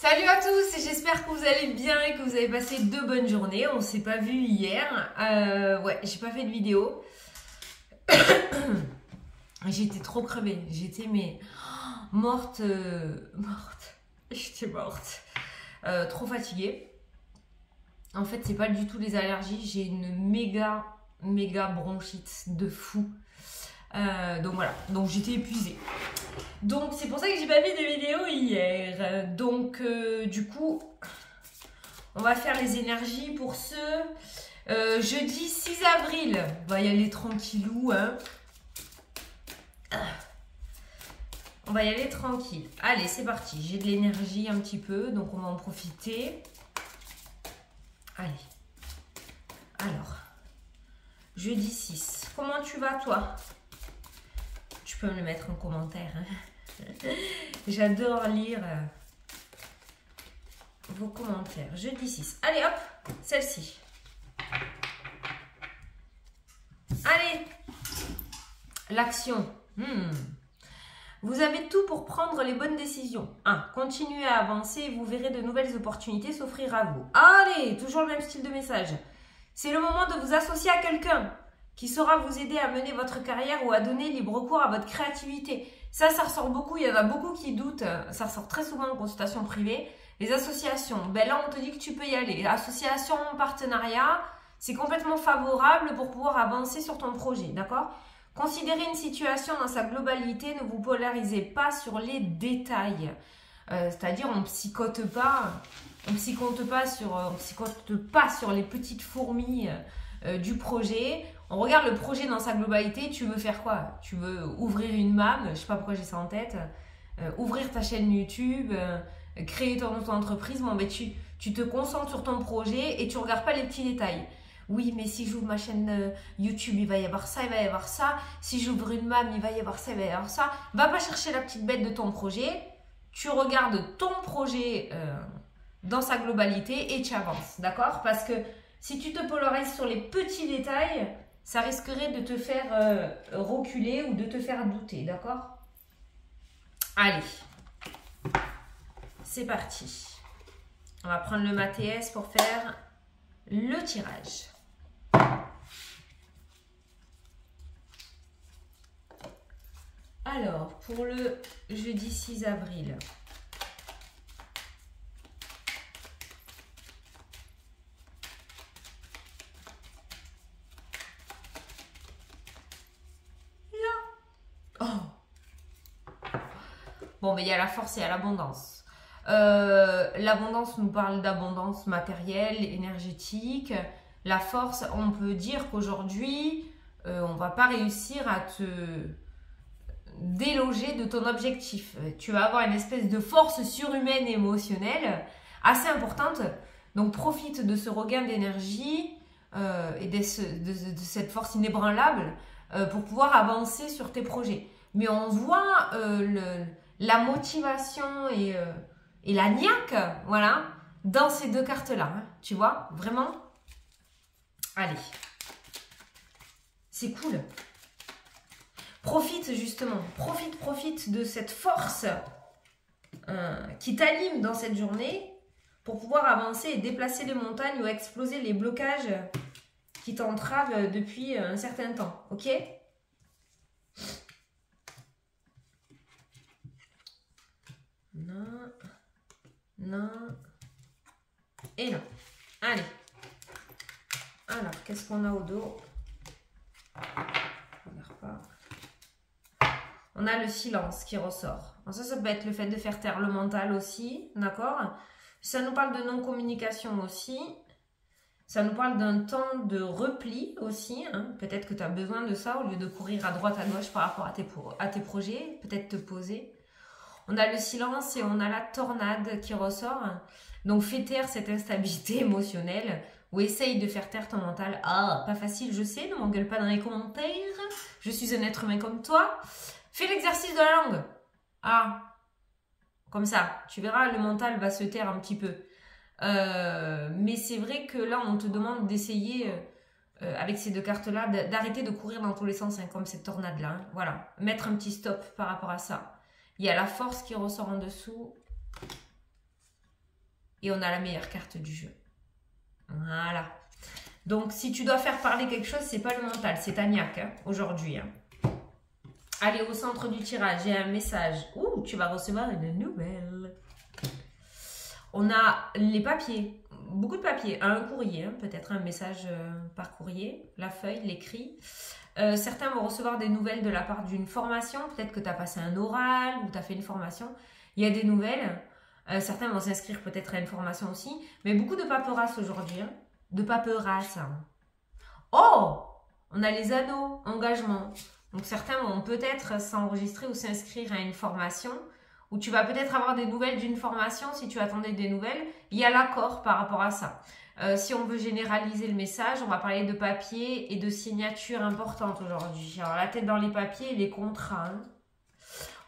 Salut à tous, j'espère que vous allez bien et que vous avez passé de bonnes journées. On s'est pas vu hier. Ouais, j'ai pas fait de vidéo. J'étais trop crevée. J'étais morte. J'étais morte. Trop fatiguée. En fait, c'est pas du tout les allergies. J'ai une méga bronchite de fou. Donc voilà, donc j'étais épuisée. Donc c'est pour ça que j'ai pas fait de vidéo hier. Donc du coup, on va faire les énergies pour ce jeudi 6 avril. On va y aller tranquillou. Hein. On va y aller tranquille. Allez, c'est parti. J'ai de l'énergie un petit peu, donc on va en profiter. Allez. Alors, jeudi 6. Comment tu vas toi ? Tu peux me le mettre en commentaire. Hein. J'adore lire vos commentaires. Jeudi 6. Allez hop, celle-ci. Allez, l'action. Vous avez tout pour prendre les bonnes décisions. 1. Continuez à avancer et vous verrez de nouvelles opportunités s'offrir à vous. Allez, toujours le même style de message. C'est le moment de vous associer à quelqu'un qui saura vous aider à mener votre carrière ou à donner libre cours à votre créativité. Ça ressort beaucoup. Il y en a beaucoup qui doutent. Ça ressort très souvent en consultation privée. Les associations, ben là, on te dit que tu peux y aller. Association, partenariat, c'est complètement favorable pour pouvoir avancer sur ton projet, d'accord ? Considérez une situation dans sa globalité. Ne vous polarisez pas sur les détails. C'est-à-dire, on ne psychote pas. On psychote pas sur les petites fourmis du projet. On regarde le projet dans sa globalité. Tu veux faire quoi? Tu veux ouvrir une MAM, je ne sais pas pourquoi j'ai ça en tête, ouvrir ta chaîne YouTube, créer ton entreprise. Bon, ben tu te concentres sur ton projet et tu ne regardes pas les petits détails. Oui, mais si j'ouvre ma chaîne YouTube, il va y avoir ça, il va y avoir ça. Si j'ouvre une MAM, il va y avoir ça, il va y avoir ça. Va pas chercher la petite bête de ton projet. Tu regardes ton projet dans sa globalité et tu avances, d'accord? Parce que si tu te polarises sur les petits détails, ça risquerait de te faire reculer ou de te faire douter, d'accord? Allez, c'est parti. On va prendre le MATS pour faire le tirage. Alors, pour le jeudi 6 avril, bon, mais il y a la force et il y a l'abondance. L'abondance nous parle d'abondance matérielle, énergétique. La force, on peut dire qu'aujourd'hui, on ne va pas réussir à te déloger de ton objectif. Tu vas avoir une espèce de force surhumaine et émotionnelle assez importante. Donc, profite de ce regain d'énergie et de cette force inébranlable pour pouvoir avancer sur tes projets. Mais on voit la motivation et la niaque, voilà, dans ces deux cartes-là. Hein, tu vois, vraiment. Allez. C'est cool. Profite justement, profite de cette force qui t'anime dans cette journée pour pouvoir avancer et déplacer les montagnes ou exploser les blocages qui t'entravent depuis un certain temps, ok ? Non. Et non. Allez. Alors, qu'est-ce qu'on a au dos ? On a le silence qui ressort. Alors ça peut être le fait de faire taire le mental aussi, d'accord ? Ça nous parle de non-communication aussi. Ça nous parle d'un temps de repli aussi. Hein. Peut-être que tu as besoin de ça au lieu de courir à droite, à gauche par rapport à tes projets. Peut-être te poser. On a le silence et on a la tornade qui ressort. Donc, fais taire cette instabilité émotionnelle ou essaye de faire taire ton mental. Ah, pas facile, je sais, ne m'engueule pas dans les commentaires. Je suis un être humain comme toi. Fais l'exercice de la langue. Ah, comme ça. Tu verras, le mental va se taire un petit peu. Mais c'est vrai que là, on te demande d'essayer, avec ces deux cartes-là, d'arrêter de courir dans tous les sens, hein, comme cette tornade-là. Hein. Voilà, mettre un petit stop par rapport à ça. Il y a la force qui ressort en dessous. Et on a la meilleure carte du jeu. Voilà. Donc, si tu dois faire parler quelque chose, c'est pas le mental, c'est ta niaque, hein, aujourd'hui. Hein. Allez, au centre du tirage, j'ai un message. Ouh, tu vas recevoir une nouvelle. On a les papiers, beaucoup de papiers. Un courrier, hein, peut-être un message par courrier, la feuille, l'écrit. Certains vont recevoir des nouvelles de la part d'une formation. Peut-être que tu as passé un oral ou tu as fait une formation. Il y a des nouvelles. Certains vont s'inscrire peut-être à une formation aussi. Mais beaucoup de paperasse aujourd'hui. Hein, de paperasse. Hein. Oh, on a les anneaux, engagement. Donc certains vont peut-être s'enregistrer ou s'inscrire à une formation où tu vas peut-être avoir des nouvelles d'une formation si tu attendais des nouvelles. Il y a l'accord par rapport à ça. Si on veut généraliser le message, on va parler de papiers et de signatures importantes aujourd'hui. Alors la tête dans les papiers et les contrats. Hein.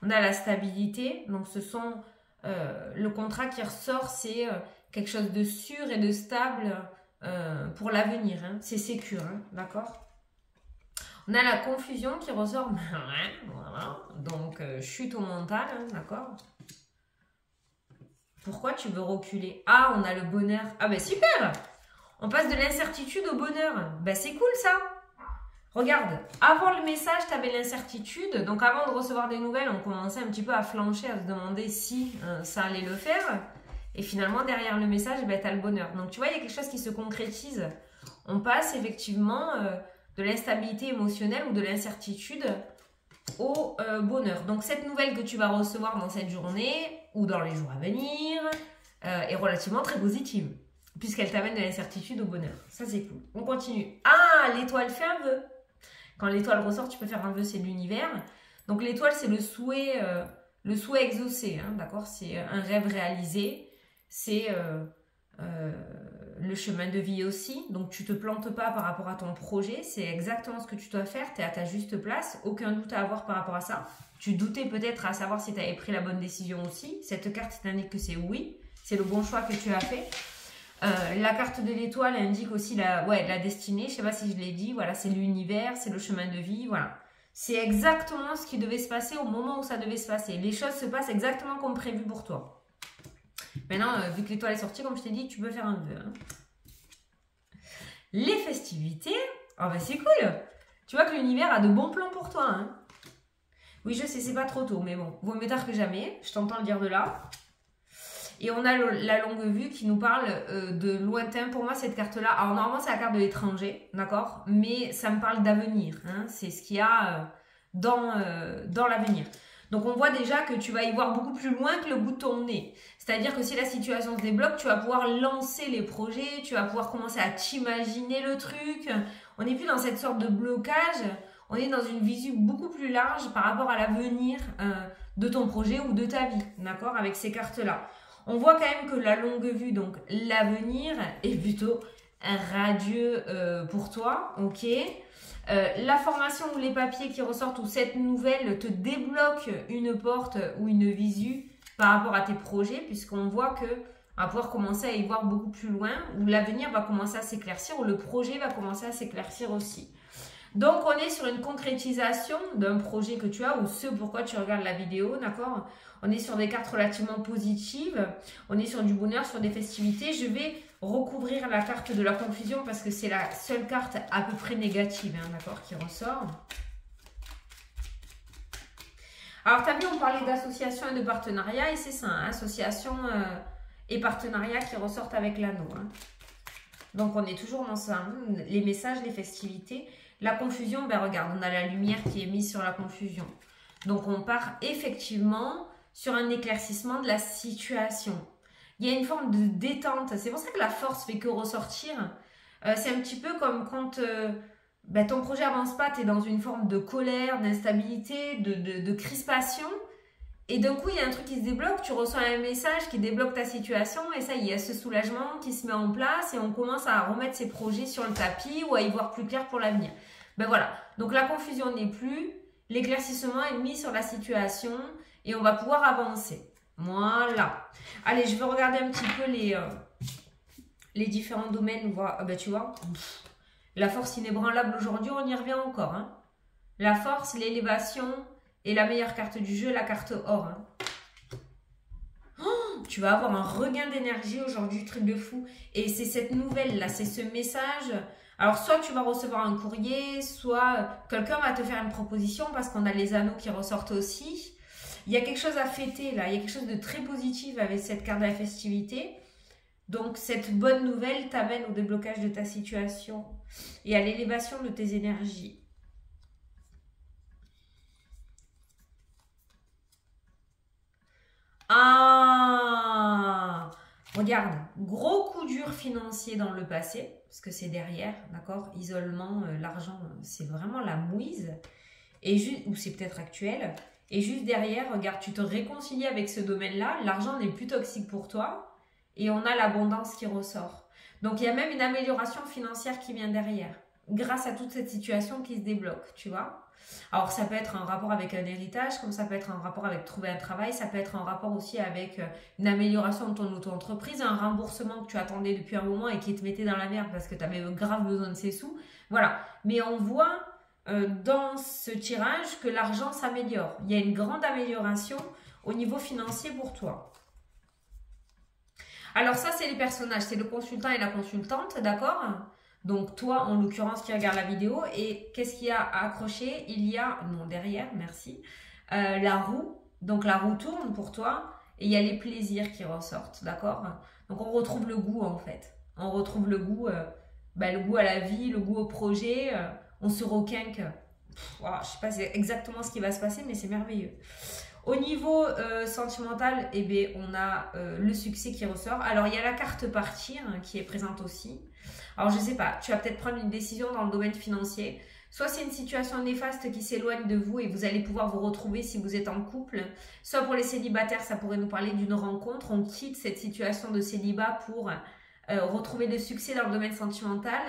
On a la stabilité. Donc ce sont le contrat qui ressort, c'est quelque chose de sûr et de stable pour l'avenir. Hein. C'est sécure, hein, d'accord ? On a la confusion qui ressort. Voilà. Donc, chute au mental, hein, d'accord? Pourquoi tu veux reculer? Ah, on a le bonheur. Ah, ben super! On passe de l'incertitude au bonheur. Ben, c'est cool, ça. Regarde, avant le message, tu avais l'incertitude. Donc, avant de recevoir des nouvelles, on commençait un petit peu à flancher, à se demander si ça allait le faire. Et finalement, derrière le message, ben, tu as le bonheur. Donc, tu vois, il y a quelque chose qui se concrétise. On passe effectivement... de l'instabilité émotionnelle ou de l'incertitude au bonheur. Donc, cette nouvelle que tu vas recevoir dans cette journée ou dans les jours à venir est relativement très positive puisqu'elle t'amène de l'incertitude au bonheur. Ça, c'est cool. On continue. Ah, l'étoile fait un vœu. Quand l'étoile ressort, tu peux faire un vœu, c'est l'univers. Donc, l'étoile, c'est le souhait exaucé. Hein, d'accord? C'est un rêve réalisé. C'est... le chemin de vie aussi, donc tu te plantes pas par rapport à ton projet, c'est exactement ce que tu dois faire, tu es à ta juste place, aucun doute à avoir par rapport à ça. Tu doutais peut-être à savoir si tu avais pris la bonne décision aussi, cette carte t'indique que c'est oui, c'est le bon choix que tu as fait. La carte de l'étoile indique aussi la destinée, je sais pas si je l'ai dit, voilà, c'est l'univers, c'est le chemin de vie, voilà. C'est exactement ce qui devait se passer au moment où ça devait se passer, les choses se passent exactement comme prévu pour toi. Maintenant, vu que l'étoile est sortie, comme je t'ai dit, tu peux faire un vœu. Hein. Les festivités, oh ben c'est cool. Tu vois que l'univers a de bons plans pour toi. Hein. Oui, je sais, c'est pas trop tôt, mais bon, vaut mieux tard que jamais. Je t'entends le dire de là. Et on a la longue vue qui nous parle de lointain. Pour moi, cette carte-là, alors normalement, c'est la carte de l'étranger, d'accord? Mais ça me parle d'avenir. Hein. C'est ce qu'il y a dans l'avenir. Donc, on voit déjà que tu vas y voir beaucoup plus loin que le bout de ton nez. C'est-à-dire que si la situation se débloque, tu vas pouvoir lancer les projets, tu vas pouvoir commencer à t'imaginer le truc. On n'est plus dans cette sorte de blocage, on est dans une visu beaucoup plus large par rapport à l'avenir de ton projet ou de ta vie, d'accord? Avec ces cartes-là. On voit quand même que la longue vue, donc l'avenir, est plutôt radieux pour toi, ok? La formation ou les papiers qui ressortent ou cette nouvelle te débloque une porte ou une visu par rapport à tes projets, puisqu'on voit que on va pouvoir commencer à y voir beaucoup plus loin, où l'avenir va commencer à s'éclaircir, où le projet va commencer à s'éclaircir aussi. Donc, on est sur une concrétisation d'un projet que tu as ou ce pourquoi tu regardes la vidéo, d'accord? On est sur des cartes relativement positives, on est sur du bonheur, sur des festivités. Je vais recouvrir la carte de la confusion parce que c'est la seule carte à peu près négative, hein, d'accord, qui ressort. Alors, tu as vu, on parlait d'association et de partenariat et c'est ça, hein, association et partenariat qui ressortent avec l'anneau. Hein. Donc, on est toujours dans ça, hein, les messages, les festivités. La confusion, ben regarde, on a la lumière qui est mise sur la confusion. Donc, on part effectivement sur un éclaircissement de la situation. Il y a une forme de détente. C'est pour ça que la force fait que ressortir. C'est un petit peu comme quand ton projet avance pas, tu es dans une forme de colère, d'instabilité, de crispation. Et d'un coup, il y a un truc qui se débloque, tu reçois un message qui débloque ta situation et ça, il y a ce soulagement qui se met en place et on commence à remettre ses projets sur le tapis ou à y voir plus clair pour l'avenir. Ben voilà, donc la confusion n'est plus, l'éclaircissement est mis sur la situation et on va pouvoir avancer. Voilà. Allez, je vais regarder un petit peu les différents domaines. Tu vois, la force inébranlable aujourd'hui, on y revient encore. Hein. La force, l'élévation... Et la meilleure carte du jeu, la carte or. Hein. Oh, tu vas avoir un regain d'énergie aujourd'hui, truc de fou. Et c'est cette nouvelle-là, c'est ce message. Alors, soit tu vas recevoir un courrier, soit quelqu'un va te faire une proposition parce qu'on a les anneaux qui ressortent aussi. Il y a quelque chose à fêter là, il y a quelque chose de très positif avec cette carte de la festivité. Donc, cette bonne nouvelle t'amène au déblocage de ta situation et à l'élévation de tes énergies. Ah, regarde, gros coup dur financier dans le passé, parce que c'est derrière, d'accord? Isolement, l'argent, c'est vraiment la mouise, ou c'est peut-être actuel. Et juste derrière, regarde, tu te réconcilies avec ce domaine-là, l'argent n'est plus toxique pour toi, et on a l'abondance qui ressort. Donc, il y a même une amélioration financière qui vient derrière, grâce à toute cette situation qui se débloque, tu vois? Alors, ça peut être un rapport avec un héritage, comme ça peut être un rapport avec trouver un travail, ça peut être un rapport aussi avec une amélioration de ton auto-entreprise, un remboursement que tu attendais depuis un moment et qui te mettait dans la merde parce que tu avais grave besoin de ces sous. Voilà. Mais on voit dans ce tirage que l'argent s'améliore. Il y a une grande amélioration au niveau financier pour toi. Alors ça, c'est les personnages, c'est le consultant et la consultante, d'accord ? Donc toi, en l'occurrence, qui regarde la vidéo, et qu'est-ce qu'il y a à accrocher? Il y a, non, derrière, merci, la roue. Donc la roue tourne pour toi, et il y a les plaisirs qui ressortent, d'accord? Donc on retrouve le goût, en fait. On retrouve le goût à la vie, le goût au projet, on se requinque. Je ne sais pas exactement ce qui va se passer, mais c'est merveilleux. Au niveau sentimental, eh bien, on a le succès qui ressort. Alors, il y a la carte partir qui est présente aussi. Alors, je ne sais pas, tu vas peut-être prendre une décision dans le domaine financier. Soit c'est une situation néfaste qui s'éloigne de vous et vous allez pouvoir vous retrouver si vous êtes en couple. Soit pour les célibataires, ça pourrait nous parler d'une rencontre. On quitte cette situation de célibat pour retrouver le succès dans le domaine sentimental.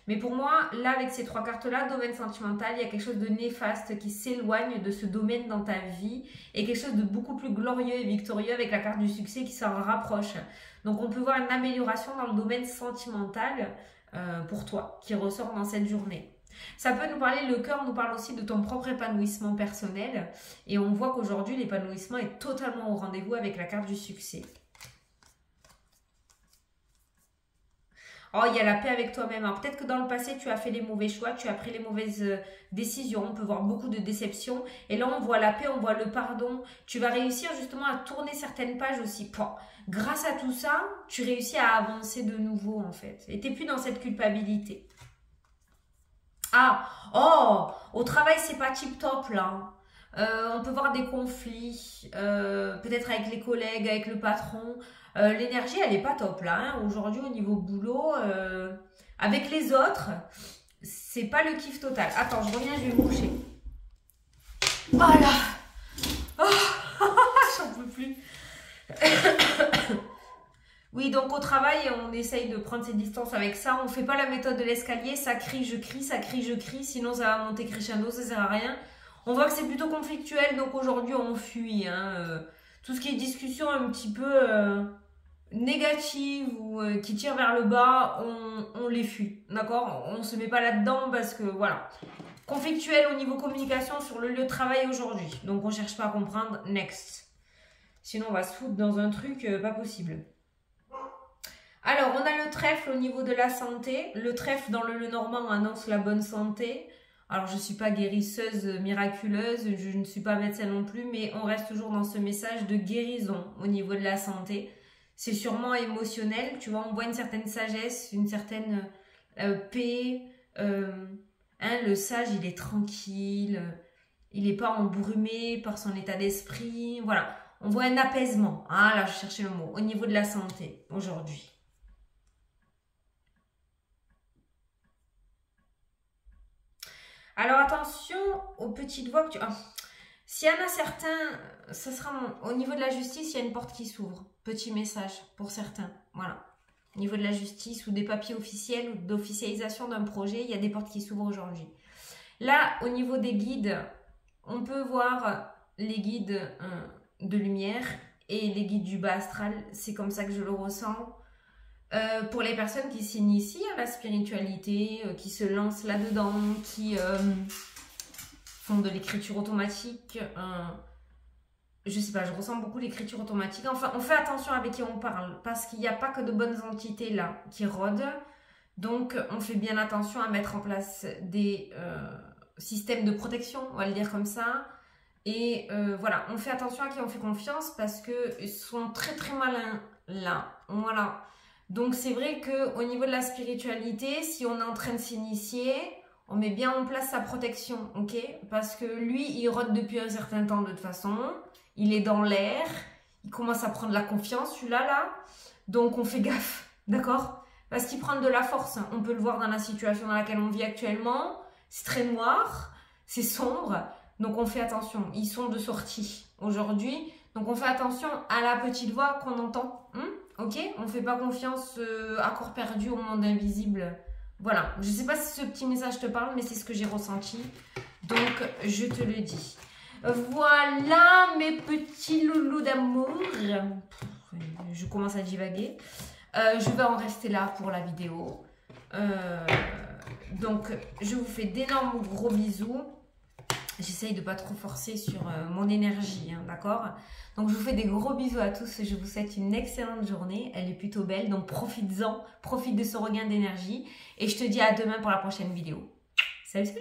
Mais pour moi, là, avec ces trois cartes-là, domaine sentimental, il y a quelque chose de néfaste qui s'éloigne de ce domaine dans ta vie et quelque chose de beaucoup plus glorieux et victorieux avec la carte du succès qui s'en rapproche. Donc, on peut voir une amélioration dans le domaine sentimental pour toi, qui ressort dans cette journée. Ça peut nous parler, le cœur nous parle aussi de ton propre épanouissement personnel. Et on voit qu'aujourd'hui, l'épanouissement est totalement au rendez-vous avec la carte du succès. Oh, il y a la paix avec toi-même. Alors, peut-être que dans le passé, tu as fait les mauvais choix, tu as pris les mauvaises décisions. On peut voir beaucoup de déceptions. Et là, on voit la paix, on voit le pardon. Tu vas réussir justement à tourner certaines pages aussi. Grâce à tout ça, tu réussis à avancer de nouveau, en fait. Et tu n'es plus dans cette culpabilité. Ah, oh, au travail, c'est pas tip-top, là. On peut voir des conflits, peut-être avec les collègues, avec le patron. L'énergie, elle n'est pas top là. Hein. Aujourd'hui, au niveau boulot, avec les autres, c'est pas le kiff total. Attends, je reviens, je vais me coucher. Voilà. Oh, j'en peux plus. Oui, donc au travail, on essaye de prendre ses distances avec ça. On ne fait pas la méthode de l'escalier. Ça crie, je crie, ça crie, je crie. Sinon, ça va monter crescendo, ça sert à rien. On voit que c'est plutôt conflictuel, donc aujourd'hui, on fuit. Hein. Tout ce qui est discussion un petit peu négative ou qui tire vers le bas, on les fuit. D'accord? On ne se met pas là-dedans parce que, voilà. Conflictuel au niveau communication sur le lieu de travail aujourd'hui. Donc, on ne cherche pas à comprendre. Next. Sinon, on va se foutre dans un truc pas possible. Alors, on a le trèfle au niveau de la santé. Le trèfle dans le Lenormand annonce la bonne santé. Alors, je ne suis pas guérisseuse miraculeuse, je ne suis pas médecin non plus, mais on reste toujours dans ce message de guérison au niveau de la santé. C'est sûrement émotionnel, tu vois, on voit une certaine sagesse, une certaine paix. Le sage, il est tranquille, il n'est pas embrumé par son état d'esprit. Voilà, on voit un apaisement. Ah là, je cherchais le mot. Au niveau de la santé, aujourd'hui. Alors attention aux petites voix que tu... S'il y en a certains, ça sera au niveau de la justice, il y a une porte qui s'ouvre. Petit message pour certains. Voilà. Au niveau de la justice ou des papiers officiels ou d'officialisation d'un projet, il y a des portes qui s'ouvrent aujourd'hui. Là, au niveau des guides, on peut voir les guides de lumière et les guides du bas astral. C'est comme ça que je le ressens. Pour les personnes qui s'initient à la spiritualité, qui se lancent là-dedans, qui font de l'écriture automatique, je sais pas, je ressens beaucoup l'écriture automatique. Enfin, on fait attention avec qui on parle parce qu'il n'y a pas que de bonnes entités là qui rôdent. Donc, on fait bien attention à mettre en place des systèmes de protection, on va le dire comme ça. Et voilà, on fait attention à qui on fait confiance parce qu'ils sont très très malins là. Voilà. Donc, c'est vrai qu'au niveau de la spiritualité, si on est en train de s'initier, on met bien en place sa protection, ok? Parce que lui, il rôde depuis un certain temps de toute façon. Il est dans l'air. Il commence à prendre la confiance, celui-là, là. Donc, on fait gaffe, d'accord? Parce qu'il prend de la force. On peut le voir dans la situation dans laquelle on vit actuellement. C'est très noir, c'est sombre. Donc, on fait attention. Ils sont de sortie aujourd'hui. Donc, on fait attention à la petite voix qu'on entend. Ok? On ne fait pas confiance à corps perdu au monde invisible. Voilà, je ne sais pas si ce petit message te parle, mais c'est ce que j'ai ressenti. Donc, je te le dis. Voilà mes petits loulous d'amour. Je commence à divaguer. Je vais en rester là pour la vidéo. Donc, je vous fais d'énormes gros bisous. J'essaye de ne pas trop forcer sur mon énergie, hein, d'accord? Donc, je vous fais des gros bisous à tous. Je vous souhaite une excellente journée. Elle est plutôt belle, donc profites-en. Profite de ce regain d'énergie. Et je te dis à demain pour la prochaine vidéo. Salut, salut!